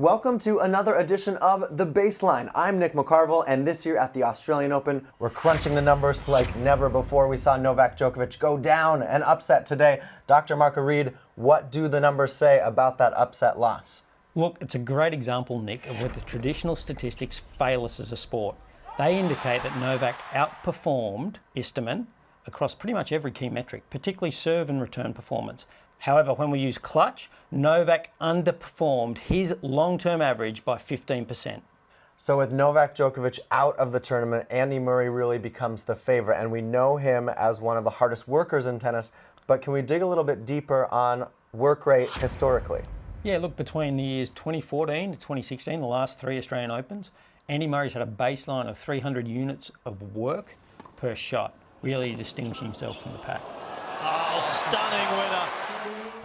Welcome to another edition of The Baseline. I'm Nick McCarville, and this year at the Australian Open, we're crunching the numbers like never before. We saw Novak Djokovic go down and upset today. Dr. Marco Reed, what do the numbers say about that upset loss? Look, it's a great example, Nick, of where the traditional statistics fail us as a sport. They indicate that Novak outperformed Istomin across pretty much every key metric, particularly serve and return performance. However, when we use clutch, Novak underperformed his long-term average by 15%. So with Novak Djokovic out of the tournament, Andy Murray really becomes the favorite, and we know him as one of the hardest workers in tennis, but can we dig a little bit deeper on work rate historically? Yeah, look, between the years 2014 to 2016, the last three Australian Opens, Andy Murray's had a baseline of 300 units of work per shot, really distinguishing himself from the pack. Oh, stunning winner.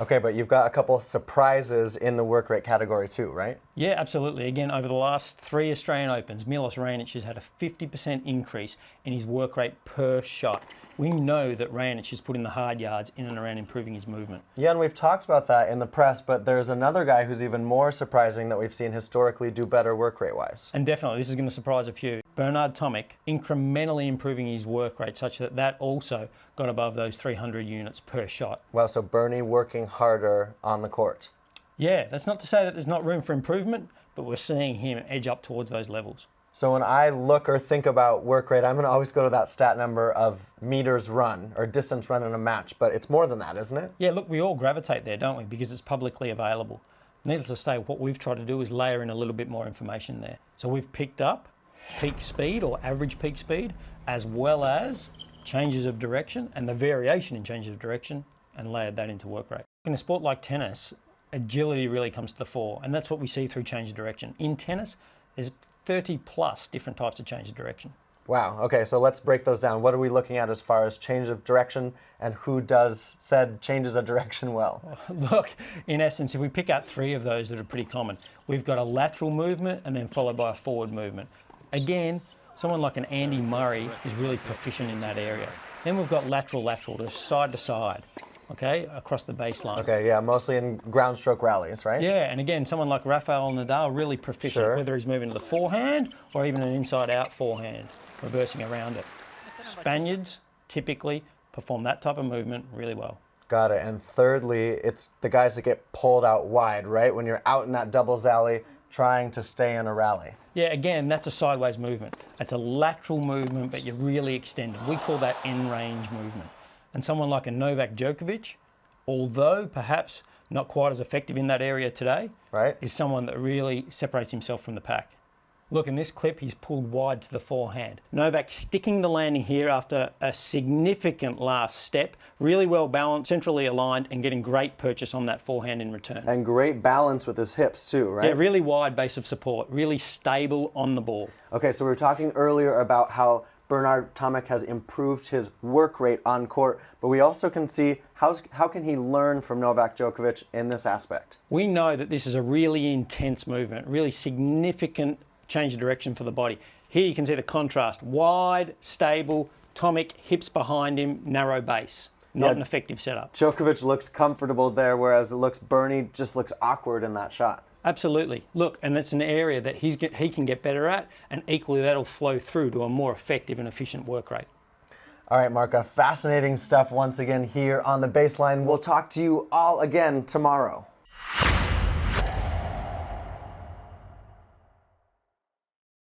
Okay, but you've got a couple surprises in the work rate category too, right? Yeah, absolutely. Again, over the last three Australian Opens, Milos Raonic has had a 50% increase in his work rate per shot. We know that Raonic has put in the hard yards in and around improving his movement. Yeah, and we've talked about that in the press, but there's another guy who's even more surprising that we've seen historically do better work rate-wise. And definitely, this is going to surprise a few. Bernard Tomic incrementally improving his work rate such that that also got above those 300 units per shot. Well, so Bernie working harder on the court. Yeah, that's not to say that there's not room for improvement, but we're seeing him edge up towards those levels. So when I look or think about work rate, I'm going to always go to that stat number of meters run or distance run in a match, but it's more than that, isn't it? Yeah, look, we all gravitate there, don't we? Because it's publicly available. Needless to say, what we've tried to do is layer in a little bit more information there. So we've picked up peak speed or average peak speed, as well as changes of direction and the variation in changes of direction, and layered that into work rate. In a sport like tennis, agility really comes to the fore, and that's what we see through change of direction. In tennis, there's 30 plus different types of change of direction. Wow, okay, so let's break those down. What are we looking at as far as change of direction, and who does said changes of direction well? Look, in essence, if we pick out three of those that are pretty common, we've got a lateral movement and then followed by a forward movement. Again, someone like an Andy Murray is really proficient in that area. Then we've got lateral, to side, okay, across the baseline. Okay, yeah, mostly in ground stroke rallies, right? Yeah, and again, someone like Rafael and Nadal, really proficient, Sure. whether he's moving to the forehand or even an inside-out forehand, reversing around it. Spaniards typically perform that type of movement really well. Got it. And thirdly, it's the guys that get pulled out wide, right? When you're out in that doubles alley trying to stay in a rally. Yeah, again, that's a sideways movement. That's a lateral movement, but you're really extending. We call that end-range movement. And someone like a Novak Djokovic, although perhaps not quite as effective in that area today, Right. is someone that really separates himself from the pack. Look, in this clip, he's pulled wide to the forehand. Novak sticking the landing here after a significant last step, really well balanced, centrally aligned, and getting great purchase on that forehand in return. And great balance with his hips too, right? Yeah, really wide base of support, really stable on the ball. Okay, so we were talking earlier about how Bernard Tomic has improved his work rate on court, but we also can see how can he learn from Novak Djokovic in this aspect? We know that this is a really intense movement, really significant change of direction for the body. Here you can see the contrast. Wide, stable, Tomic, hips behind him, narrow base. Not an effective setup. Djokovic looks comfortable there, whereas it looks Bernie just looks awkward in that shot. Absolutely. Look, and that's an area that he can get better at, and equally that'll flow through to a more effective and efficient work rate. All right, Marco, fascinating stuff once again here on The Baseline. We'll talk to you all again tomorrow.